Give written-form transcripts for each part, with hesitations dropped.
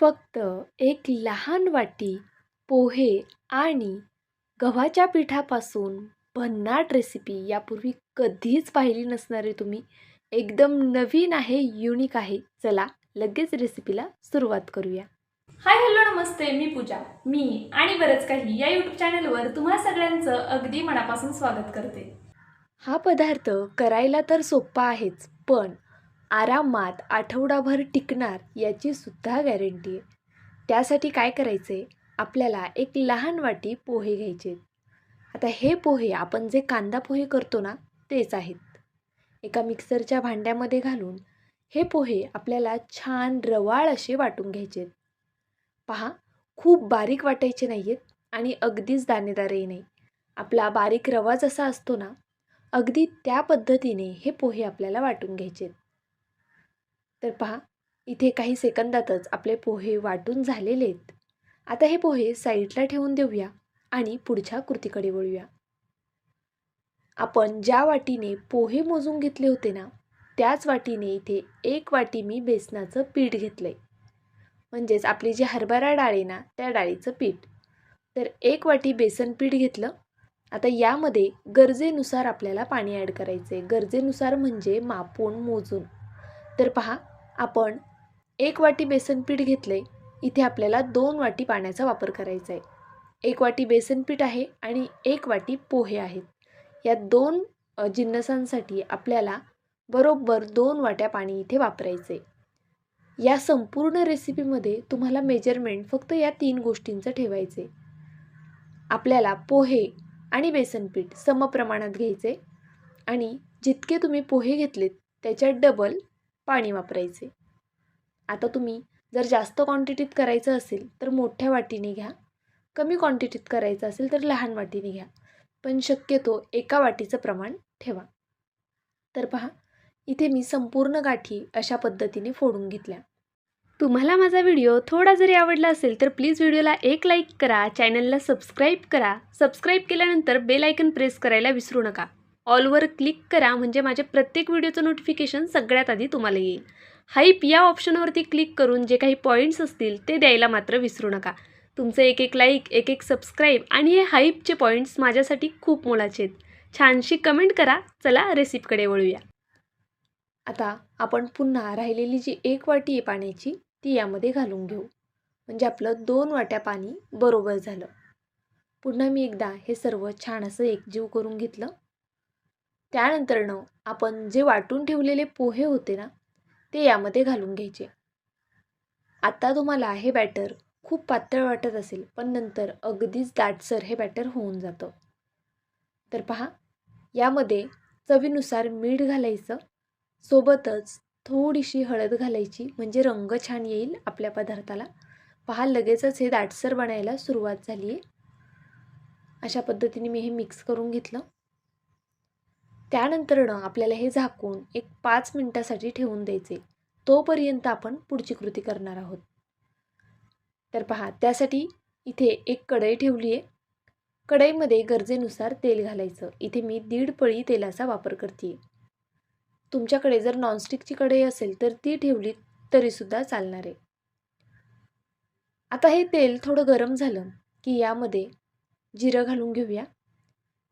फक्त एक लहान वाटी पोहे आणि गव्हाच्या पिठापासून भन्नाट रेसिपी यापूर्वी कधीच पाहिली नसणार आहे तुम्ही. एकदम नवीन आहे, युनिक आहे. चला लगेच रेसिपीला सुरुवात करूया. हाय हॅलो नमस्ते, मी पूजा. मी आणि बरंच काही या यूट्यूब चॅनलवर तुम्हा सगळ्यांचं अगदी मनापासून स्वागत करते. हा पदार्थ करायला तर सोपा आहेच, पण आरामात आठवडाभर टिकणार याची सुद्धा गॅरंटी आहे. त्यासाठी काय करायचे, आपल्याला एक लहान वाटी पोहे घ्यायचे. आता हे पोहे आपण जे कांदा पोहे करतो ना, तेच आहेत. एका मिक्सरच्या भांड्यामध्ये घालून हे पोहे आपल्याला छान रवाळ असे वाटून घ्यायचे. पहा, खूप बारीक वाटायचे नाही आहेत आणि अगदीच दाणेदारही नाही. आपला बारीक रवा जसा असतो ना, अगदी त्या पद्धतीने हे पोहे आपल्याला वाटून घ्यायचे. तर पहा, इथे काही सेकंदातच आपले पोहे वाटून झालेले आहेत. आता हे पोहे साईडला ठेवून देऊया आणि पुढच्या कृतीकडे वळूया. आपण ज्या वाटीने पोहे मोजून घेतले होते ना, त्याच वाटीने इथे 1 वाटी मी बेसनाचं पीठ घेतलंय. म्हणजेच आपली जी हरभरा डाळ आहे ना, त्या डाळीचं पीठ. तर 1 वाटी बेसन पीठ घेतलं. आता यामध्ये गरजेनुसार आपल्याला पाणी ॲड करायचं आहे. गरजेनुसार म्हणजे मापून मोजून. तर पहा, आपण 1 वाटी बेसन पीठ घेतलं आहे. इथे आपल्याला 2 वाटी पाण्याचा वापर करायचा आहे. 1 वाटी बेसन पीठ आहे आणि 1 वाटी पोहे आहेत. या 2 जिन्नसांसाठी आपल्याला बरोबर 2 वाट्या पाणी इथे वापरायचं आहे. या संपूर्ण रेसिपीमध्ये तुम्हाला मेजरमेंट फक्त या 3 गोष्टींचं ठेवायचे. आपल्याला पोहे आणि बेसन पीठ समप्रमाणात घ्यायचे आणि जितके तुम्ही पोहे घेतलेत त्याच्या डबल पाणी वापरायचे. आता तुम्ही जर जास्त क्वांटिटीत करायचं असेल तर मोठ्या वाटीने घ्या, कमी क्वांटिटीत करायचं असेल तर लहान वाटीने घ्या, पण शक्यतो एका वाटीचं प्रमाण ठेवा. तर पहा, इथे मी संपूर्ण गाठी अशा पद्धतीने फोडून घेतल्या. तुम्हाला माझा व्हिडिओ थोडा जरी आवडला असेल तर प्लीज व्हिडिओला एक लाईक करा, चॅनलला सबस्क्राईब करा. सबस्क्राईब केल्यानंतर बेल आयकन प्रेस करायला विसरू नका. ऑलवर क्लिक करा म्हणजे माझ्या प्रत्येक व्हिडिओचं नोटिफिकेशन सगळ्यात आधी तुम्हाला येईल. हाईप या ऑप्शनवरती क्लिक करून जे काही पॉईंट्स असतील ते द्यायला मात्र विसरू नका. तुमचं एक एक लाईक, एक एक सबस्क्राईब आणि हे हाईपचे पॉईंट्स माझ्यासाठी खूप मोलाचे आहेत. छानशी कमेंट करा. चला रेसिपीकडे वळूया. आता आपण पुन्हा राहिलेली जी 1 वाटी आहे पाण्याची ती यामध्ये घालून घेऊ. म्हणजे आपलं 2 वाट्या पाणी बरोबर झालं. पुन्हा मी एकदा हे सर्व छान असं एकजीव करून घेतलं. त्यानंतरनं आपण जे वाटून ठेवलेले पोहे होते ना, ते यामध्ये घालून घ्यायचे. आता तुम्हाला हे बॅटर खूप पातळ वाटत असेल, पण नंतर अगदीच दाटसर हे बॅटर होऊन जातं. तर पहा, यामध्ये चवीनुसार मीठ घालायचं, सोबतच थोडीशी हळद घालायची म्हणजे रंग छान येईल आपल्या पदार्थाला. पहा, लगेचच हे दाटसर बनायला सुरुवात झाली आहे. अशा पद्धतीने मी हे मिक्स करून घेतलं. त्यानंतरनं आपल्याला हे झाकून एक 5 मिनिटासाठी ठेवून द्यायचे. तोपर्यंत आपण पुढची कृती करणार आहोत. तर पहा, त्यासाठी इथे एक कढई ठेवली आहे. कढईमध्ये गरजेनुसार तेल घालायचं. इथे मी 1.5 पळी तेलाचा वापर करते. तुमच्याकडे जर नॉनस्टिकची कढई असेल तर ती ठेवली तरीसुद्धा चालणार आहे. आता हे तेल थोडं गरम झालं की यामध्ये जिरं घालून घेऊया.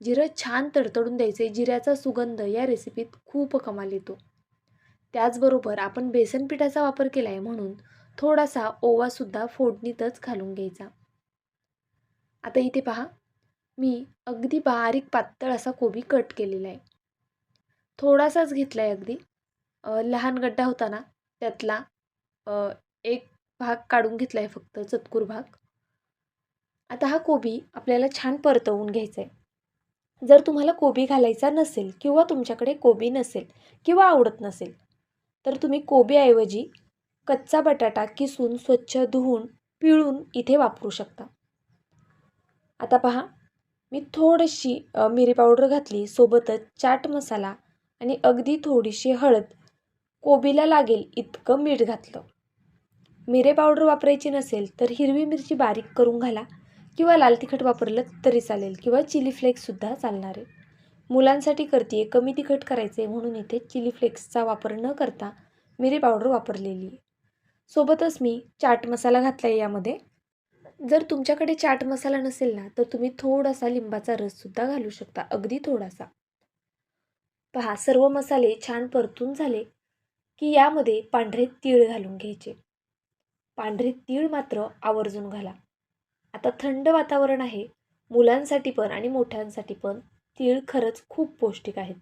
जिरं छान तडतडून द्यायचे. जिऱ्याचा सुगंध या रेसिपीत खूप कमाल येतो. त्याचबरोबर आपण बेसन पिठाचा वापर केला आहे म्हणून थोडासा ओवासुद्धा फोडणीतच घालून घ्यायचा. आता इथे पहा, मी अगदी बारीक पातळ असा कोबी कट केलेला आहे. थोडासाच घेतला आहे अगदी. लहान गड्डा होता ना, त्यातला एक भाग काढून घेतला आहे फक्त, चतकुर भाग. आता हा कोबी आपल्याला छान परतवून घ्यायचा आहे. जर तुम्हाला कोबी घालायचा नसेल किंवा तुमच्याकडे कोबी नसेल किंवा आवडत नसेल तर तुम्ही कोबीऐवजी कच्चा बटाटा किसून स्वच्छ धुवून पिळून इथे वापरू शकता. आता पहा, मी थोडीशी मिरी पावडर घातली, सोबतच चाट मसाला आणि अगदी थोडीशी हळद, कोबीला लागेल इतकं मीठ घातलं. मिरे पावडर वापरायची नसेल तर हिरवी मिरची बारीक करून घाला किंवा लाल तिखट वापरलं तरी चालेल किंवा चिली फ्लेक्ससुद्धा चालणार आहे. मुलांसाठी करते, कमी तिखट करायचे म्हणून इथे चिली फ्लेक्सचा वापर न करता मिरी पावडर वापरलेली आहे. सोबतच मी चाट मसाला घातला आहे यामध्ये. जर तुमच्याकडे चाट मसाला नसेल ना, तर तुम्ही थोडासा लिंबाचा रससुद्धा घालू शकता, अगदी थोडासा. पहा, सर्व मसाले छान परतून झाले की यामध्ये पांढरे तीळ घालून घ्यायचे. पांढरे तीळ मात्र आवर्जून घाला. आता थंड वातावरण आहे, मुलांसाठी पण आणि मोठ्यांसाठी पण तीळ खरंच खूप पौष्टिक आहेत.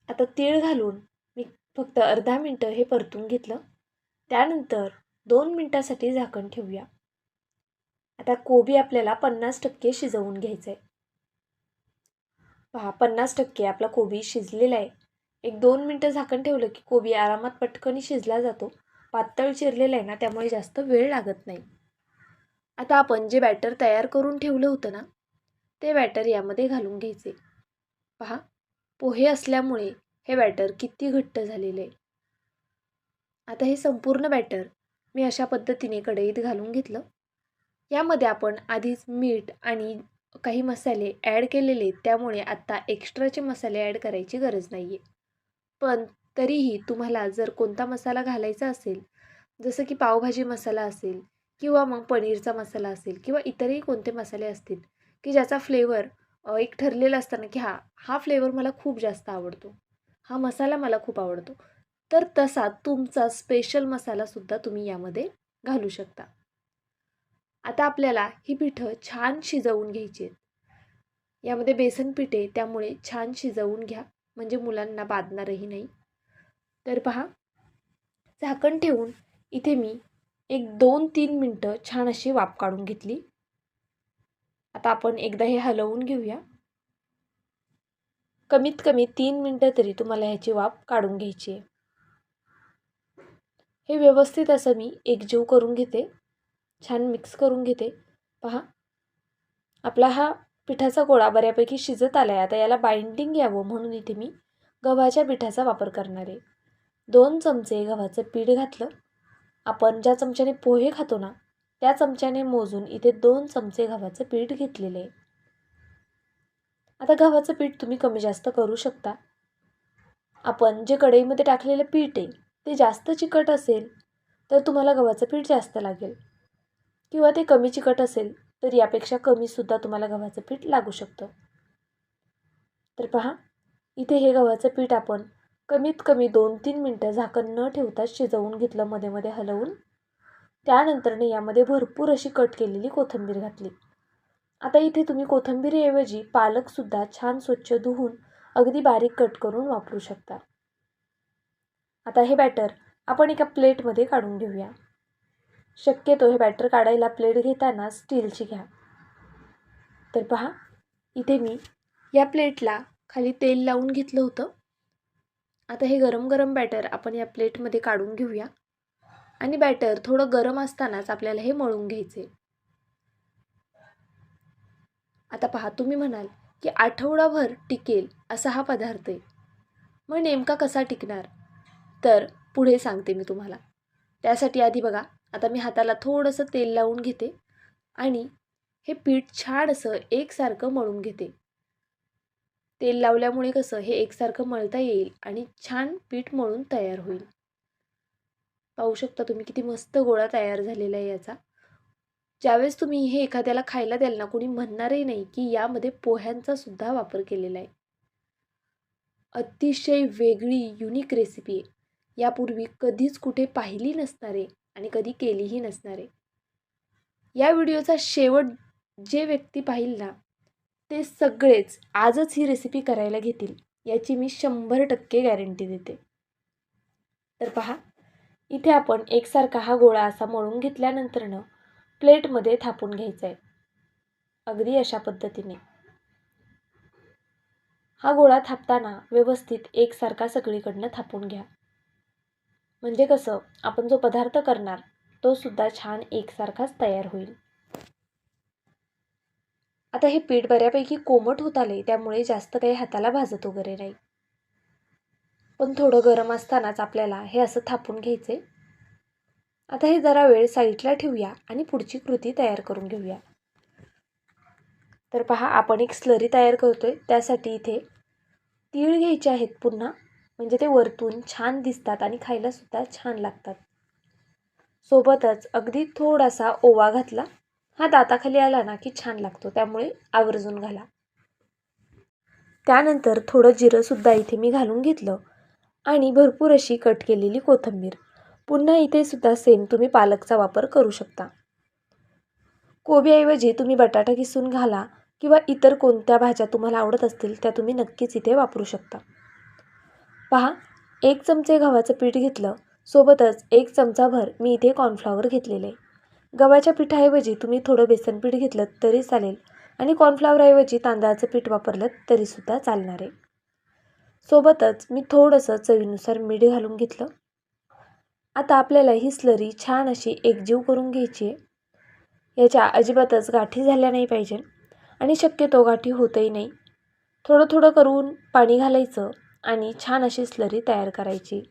आता तीळ घालून मी फक्त अर्धा मिनटं हे परतून घेतलं. त्यानंतर 2 मिनटासाठी झाकण ठेवूया. आता कोबी आपल्याला 50% शिजवून घ्यायचं आहे. पहा, 50% आपला कोबी शिजलेला आहे. 1-2 मिनटं झाकण ठेवलं की कोबी आरामात पटकन शिजला जातो. पातळ चिरलेला आहे ना, त्यामुळे जास्त वेळ लागत नाही. आता आपण जे बॅटर तयार करून ठेवलं होतं ना, ते बॅटर यामध्ये घालून घ्यायचे. पहा, पोहे असल्यामुळे हे बॅटर किती घट्ट झालेलं आहे. आता हे संपूर्ण बॅटर मी अशा पद्धतीने कढईत घालून घेतलं. यामध्ये आपण आधीच मीठ आणि काही मसाले ॲड केलेले, त्यामुळे आता एक्स्ट्राचे मसाले ॲड करायची गरज नाही आहे. पण तरीही तुम्हाला जर कोणता मसाला घालायचा असेल, जसं की पावभाजी मसाला असेल किंवा मग पनीरचा मसाला असेल किंवा इतरही कोणते मसाले असतील की ज्याचा फ्लेवर एक ठरलेला असताना की हा फ्लेवर मला खूप जास्त आवडतो, हा मसाला मला खूप आवडतो, तर तसा तुमचा स्पेशल मसालासुद्धा तुम्ही यामध्ये घालू शकता. आता आपल्याला ही पिठं छान शिजवून घ्यायची आहेत. यामध्ये बेसन पीठ आहे, त्यामुळे छान शिजवून घ्या, म्हणजे मुलांना बाधणारही नाही. तर पहा, झाकण ठेवून इथे मी 1-2-3 मिनटं छान अशी वाफ काढून घेतली. आता आपण एकदा हे हलवून घेऊया. कमीत कमी 3 मिनटं तरी तुम्हाला ह्याची वाफ काढून घ्यायची आहे. हे व्यवस्थित असं मी एकजीव करून घेते, छान मिक्स करून घेते. पहा, आपला हा पिठाचा गोळा बऱ्यापैकी शिजत आला आहे. आता याला बाइंडिंग यावं म्हणून इथे मी गव्हाच्या पिठाचा वापर करणार आहे. 2 चमचे गव्हाचं पीठ घातलं. आपण ज्या चमच्याने पोहे खातो ना, त्या चमच्याने मोजून इथे 2 चमचे गव्हाचं पीठ घेतलेलं आहे. आता गव्हाचं पीठ तुम्ही कमी जास्त करू शकता. आपण जे कढईमध्ये टाकलेलं पीठ आहे ते जास्त चिकट असेल तर तुम्हाला गव्हाचं पीठ जास्त लागेल, किंवा ते कमी चिकट असेल तर यापेक्षा कमीसुद्धा तुम्हाला गव्हाचं पीठ लागू शकतं. तर पहा, इथे हे गव्हाचं पीठ आपण कमीत कमी 2-3 मिनटं झाकण न ठेवता शिजवून घेतलं, मध्ये मध्ये हलवून. त्यानंतरने यामध्ये भरपूर अशी कट केलेली कोथिंबीर घातली. आता इथे तुम्ही कोथिंबीरीऐवजी पालकसुद्धा छान स्वच्छ धुवून अगदी बारीक कट करून वापरू शकता. आता हे बॅटर आपण एका प्लेटमध्ये काढून घेऊया. शक्यतो हे बॅटर काढायला प्लेट घेताना स्टीलची घ्या. तर पहा, इथे मी या प्लेटला खाली तेल लावून घेतलं होतं. आता हे गरम गरम बॅटर आपण या प्लेटमध्ये काढून घेऊया आणि बॅटर थोडं गरम असतानाच आपल्याला हे मळून घ्यायचे. आता पहा, तुम्ही म्हणाल की आठवडाभर टिकेल असा हा पदार्थ आहे, मग नेमका कसा टिकणार? तर पुढे सांगते मी तुम्हाला. त्यासाठी आधी बघा, आता मी हाताला थोडंसं तेल लावून घेते आणि हे पीठ छान असं एकसारखं मळून घेते. तेल लावल्यामुळे कसं हे एकसारखं मळता येईल आणि छान पीठ मळून तयार होईल. पाहू शकता तुम्ही किती मस्त गोळा तयार झालेला आहे याचा. ज्यावेळेस तुम्ही हे एखाद्याला खायला द्याल ना, कोणी म्हणणारही नाही की यामध्ये पोह्यांचा सुद्धा वापर केलेला आहे. अतिशय वेगळी युनिक रेसिपी आहे. यापूर्वी कधीच कुठे पाहिली नसणार आहे आणि कधी केलीही नसणार आहे. या व्हिडिओचा शेवट जे व्यक्ती पाहिल ना, ते सगळेच आजच ही रेसिपी करायला घेतील, याची मी 100% गॅरंटी देते. तर पहा, इथे आपण एकसारखा हा गोळा असा मळून घेतल्यानंतरनं प्लेटमध्ये थापून घ्यायचा आहे, अगदी अशा पद्धतीने. हा गोळा थापताना व्यवस्थित एकसारखा सगळीकडनं थापून घ्या, म्हणजे कसं आपण जो पदार्थ करणार तो सुद्धा छान एकसारखाच तयार होईल. आता हे पीठ बऱ्यापैकी कोमट होत आले, त्यामुळे जास्त काही हाताला भाजत वगैरे नाही, पण थोडं गरम असतानाच आपल्याला हे असं थापून घ्यायचे. आता हे जरा वेळ साईडला ठेवूया आणि पुढची कृती तयार करून घेऊया. तर पहा, आपण एक स्लरी तयार करतोय. त्यासाठी इथे तीळ घ्यायचे आहेत पुन्हा, म्हणजे ते वरतून छान दिसतात आणि खायला सुद्धा छान लागतात. सोबतच अगदी थोडासा ओवा घातला. हा दाताखाली आला ना की छान लागतो, त्यामुळे आवर्जून घाला. त्यानंतर थोडं जिरंसुद्धा इथे मी घालून घेतलं आणि भरपूर अशी कट केलेली कोथिंबीर. पुन्हा इथे सुद्धा सेम तुम्ही पालकचा वापर करू शकता. कोबीऐवजी तुम्ही बटाटा किसून घाला किंवा इतर कोणत्या भाज्या तुम्हाला आवडत असतील त्या तुम्ही नक्कीच इथे वापरू शकता. पहा, 1 चमचे गव्हाचं पीठ घेतलं. सोबतच 1 चमचाभर मी इथे कॉर्नफ्लॉवर घेतलेले आहे. गव्हाच्या पिठाऐवजी तुम्ही थोडं बेसन पीठ घेतलं तरी चालेल आणि कॉर्नफ्लॉवरऐवजी तांदळाचं पीठ वापरलं तरीसुद्धा चालणार आहे. सोबतच मी थोडंसं चवीनुसार मीठ घालून घेतलं. आता आपल्याला ही स्लरी छान अशी एकजीव करून घ्यायची आहे. याच्या अजिबातच गाठी झाल्या नाही पाहिजे आणि शक्यतो गाठी होतही नाही. थोडं थोडं करून पाणी घालायचं आणि छान अशी स्लरी तयार करायची.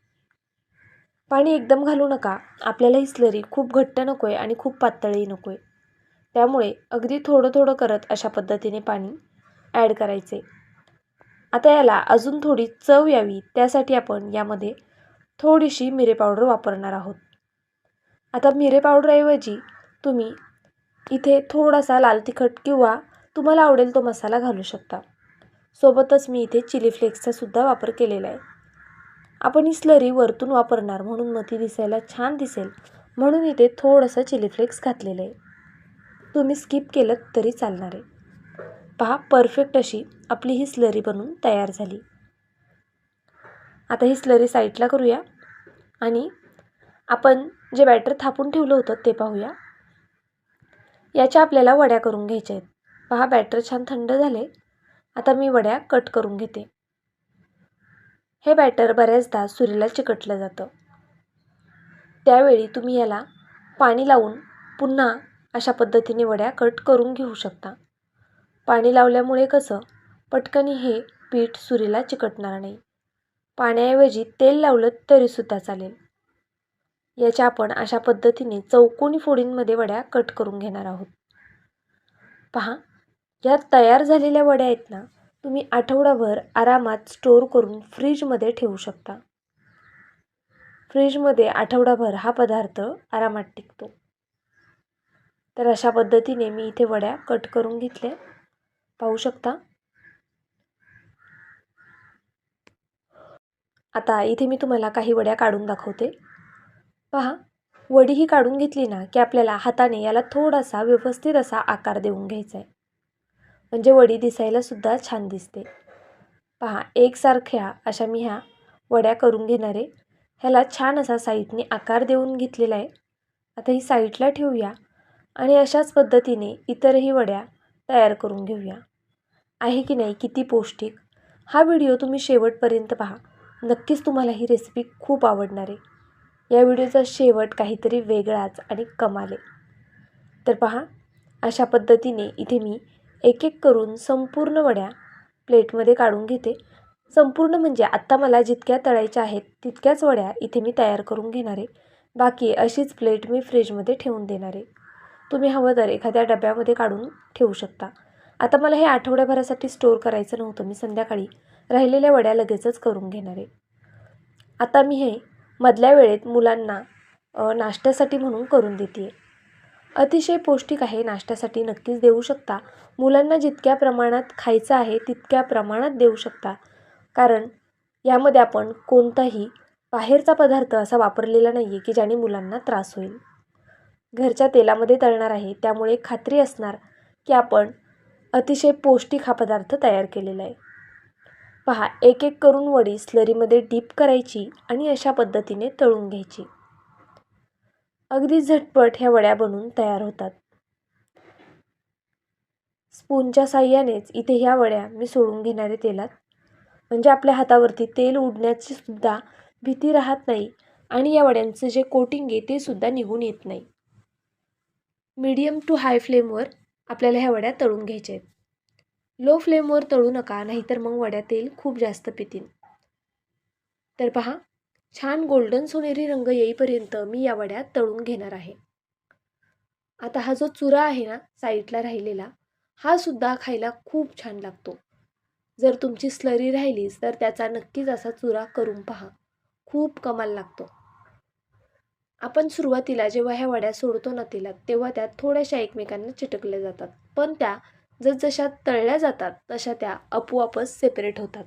पाणी एकदम घालू नका. आपल्याला ही स्लरी खूप घट्ट नको आहे आणि खूप पातळही नको आहे. त्यामुळे अगदी थोडं थोडं करत अशा पद्धतीने पाणी ॲड करायचे. आता याला अजून थोडी चव यावी त्यासाठी आपण यामध्ये थोडीशी मिरे पावडर वापरणार आहोत. आता मिरे पावडरऐवजी तुम्ही इथे थोडासा लाल तिखट किंवा तुम्हाला आवडेल तो मसाला घालू शकता. सोबतच मी इथे चिली फ्लेक्सचा सुद्धा वापर केलेला आहे. आपण ही स्लरी वरतून वापरणार म्हणून मग ती दिसायला छान दिसेल म्हणून इथे थोडंसं चिली फ्लेक्स घातलेलं आहे. तुम्ही स्किप केलं तरी चालणार आहे. पहा, परफेक्ट अशी आपली ही स्लरी बनून तयार झाली. आता ही स्लरी साईडला करूया आणि आपण जे बॅटर थापून ठेवलं होतं ते पाहूया. याच्या आपल्याला वड्या करून घ्यायच्या आहेत. पहा, बॅटर छान थंड झाले. आता मी वड्या कट करून घेते. हे बॅटर बऱ्याचदा सुरीला चिकटलं जातं. त्यावेळी तुम्ही याला पाणी लावून पुन्हा अशा पद्धतीने वड्या कट करून घेऊ शकता. पाणी लावल्यामुळे कसं पटकन हे पीठ सुरीला चिकटणार नाही. पाण्याऐवजी तेल लावलं तरीसुद्धा चालेल. याच्या आपण अशा पद्धतीने चौकोनी फोडींमध्ये वड्या कट करून घेणार आहोत. पहा, या तयार झालेल्या वड्या आहेत ना, तुम्ही आठवडाभर आरामात स्टोअर करून फ्रीजमध्ये ठेवू शकता. फ्रीजमध्ये आठवडाभर हा पदार्थ आरामात टिकतो. तर अशा पद्धतीने मी इथे वड्या कट करून घेतल्या. पाहू शकता. आता इथे मी तुम्हाला काही वड्या काढून दाखवते. पहा, वडी ही काढून घेतली ना की आपल्याला हाताने याला थोडासा व्यवस्थित असा आकार देऊन घ्यायचा आहे. म्हणजे वडी दिसायला सुद्धा छान दिसते. पहा, एकसारख्या अशा मी ह्या वड्या करून घेणार आहे. ह्याला छान असा साईडने आकार देऊन घेतलेला आहे. आता ही साईडला ठेवूया आणि अशाच पद्धतीने इतरही वड्या तयार करून घेऊया. आहे की नाही किती पौष्टिक. हा व्हिडिओ तुम्ही शेवटपर्यंत पहा. नक्कीच तुम्हाला ही रेसिपी खूप आवडणार आहे. या व्हिडिओचा शेवट काहीतरी वेगळाच आणि कमाल आहे. तर पहा, अशा पद्धतीने इथे मी एक एक करून संपूर्ण वड्या प्लेटमध्ये काढून घेते. संपूर्ण म्हणजे आत्ता मला जितक्या तळायच्या आहेत तितक्याच वड्या इथे मी तयार करून घेणार आहे. बाकी अशीच प्लेट मी फ्रीजमध्ये ठेवून देणार आहे. तुम्ही हवं तर एखाद्या डब्यामध्ये काढून ठेवू शकता. आता मला हे आठवड्याभरासाठी स्टोअर करायचं नव्हतं. मी संध्याकाळी राहिलेल्या वड्या लगेचच करून घेणार आहे. आता मी हे मधल्या वेळेत मुलांना नाश्त्यासाठी म्हणून करून देते. अतिशय पौष्टिक आहे. नाश्त्यासाठी नक्कीच देऊ शकता. मुलांना जितक्या प्रमाणात खायचं आहे तितक्या प्रमाणात देऊ शकता. कारण यामध्ये आपण कोणताही बाहेरचा पदार्थ असा वापरलेला नाही आहे की ज्याने मुलांना त्रास होईल. घरच्या तेलामध्ये तळणार आहे, त्यामुळे खात्री असणार की आपण अतिशय पौष्टिक हा पदार्थ तयार केलेला आहे. पहा, एक एक करून वडी स्लरीमध्ये डीप करायची आणि अशा पद्धतीने तळून घ्यायची. अगदी झटपट ह्या वड्या बनून तयार होतात. स्पूनच्या साहाय्यानेच इथे ह्या वड्या मी सोडून घेणार आहे तेलात. म्हणजे आपल्या हातावरती तेल उडण्याची सुद्धा भीती राहत नाही आणि या वड्यांचं जे कोटिंग आहे ते सुद्धा निघून येत नाही. मीडियम टू हाय फ्लेमवर आपल्याला ह्या वड्या तळून घ्यायच्या आहेत. लो फ्लेमवर तळू नका, नाहीतर मग वड्या तेल खूप जास्त पितील. तर पहा, छान गोल्डन सोनेरी रंग येईपर्यंत मी या वड्या तळून घेणार आहे. आता हा जो चुरा आहे ना साईडला राहिलेला, हा सुद्धा खायला खूप छान लागतो. जर तुमची स्लरी राहिलीच तर त्याचा नक्कीच असा चुरा करून पहा. खूप कमाल लागतो. आपण सुरुवातीला जेव्हा ह्या वड्या सोडतो ना तेलात, तेव्हा त्या थोड्याशा एकमेकांना चिटकल्या जातात, पण त्या जसजशा तळल्या जातात तशा त्या आपोआपच सेपरेट होतात.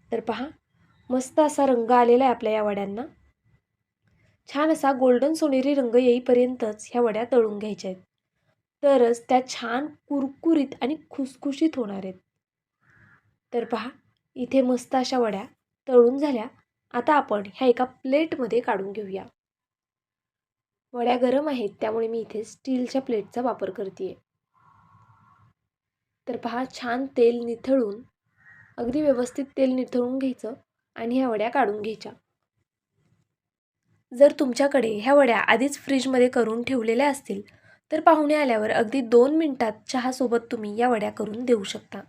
तर पहा, मस्त असा रंग आलेला आहे आपल्या या वड्यांना. छान असा गोल्डन सोनेरी रंग येईपर्यंतच ह्या वड्या तळून घ्यायच्या आहेत, तरच त्या छान कुरकुरीत आणि खुसखुशीत होणार आहेत. तर पहा, इथे मस्त अशा वड्या तळून झाल्या. आता आपण ह्या एका प्लेटमध्ये काढून घेऊया. वड्या गरम आहेत त्यामुळे मी इथे स्टीलच्या प्लेटचा वापर करते. तर पहा, छान तेल निथळून, अगदी व्यवस्थित तेल निथळून घ्यायचं आणि ह्या वड्या काढून घ्यायच्या. जर तुमच्याकडे ह्या वड्या आधीच फ्रीजमध्ये करून ठेवलेल्या असतील तर पाहुणे आल्यावर अगदी 2 मिनिटात चहासोबत तुम्ही या वड्या करून देऊ शकता.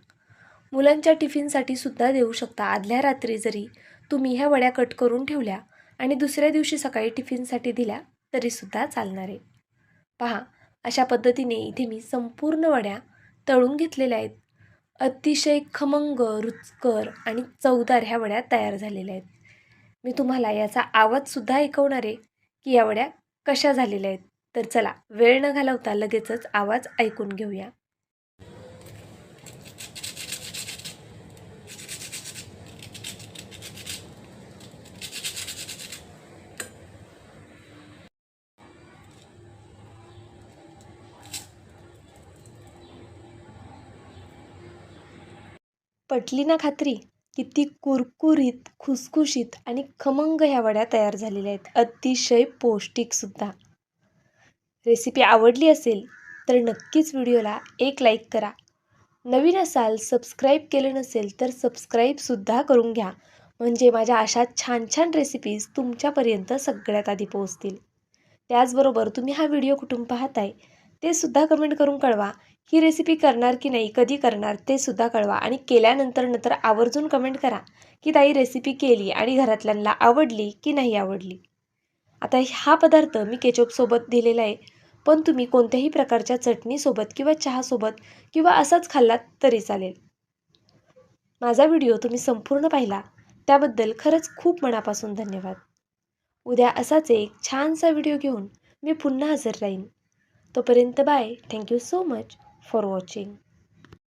मुलांच्या टिफिनसाठी सुद्धा देऊ शकता. आदल्या रात्री जरी तुम्ही ह्या वड्या कट करून ठेवल्या आणि दुसऱ्या दिवशी सकाळी टिफिनसाठी दिल्या तरीसुद्धा चालणार आहे. पहा, अशा पद्धतीने इथे मी संपूर्ण वड्या तळून घेतलेल्या आहेत. अतिशय खमंग, रुचकर आणि चवदार ह्या वड्या तयार झालेल्या आहेत. मी तुम्हाला याचा आवाजसुद्धा ऐकवणार आहे की या वड्या कशा झालेल्या आहेत. तर चला, वेळ न घालवता लगेचच आवाज ऐकून घेऊया. पटली ना खात्री? किती कुरकुरीत, खुसखुशीत आणि खमंग ह्या वड्या तयार झालेल्या आहेत. अतिशय पौष्टिकसुद्धा. रेसिपी आवडली असेल तर नक्कीच व्हिडिओला एक लाईक करा. नवीन असाल, सबस्क्राईब केलं नसेल तर सबस्क्राईबसुद्धा करून घ्या, म्हणजे माझ्या अशा छान छान रेसिपीज तुमच्यापर्यंत सगळ्यात आधी पोहोचतील. त्याचबरोबर तुम्ही हा व्हिडिओ कुठून पाहताय ते सुद्धा कमेंट करून कळवा. ही रेसिपी करणार की नाही, कधी करणार ते सुद्धा कळवा. आणि केल्यानंतर आवर्जून कमेंट करा की ताई रेसिपी केली आणि घरातल्यांना आवडली की नाही आवडली. आता हा पदार्थ मी केचपसोबत दिलेला आहे, पण तुम्ही कोणत्याही प्रकारच्या चटणीसोबत किंवा चहासोबत किंवा असाच खाल्लात तरी चालेल. माझा व्हिडिओ तुम्ही संपूर्ण पाहिला त्याबद्दल खरंच खूप मनापासून धन्यवाद. उद्या असाच एक छानसा व्हिडिओ घेऊन मी पुन्हा हजर राहीन. तोपर्यंत bye. Thank you so much for watching.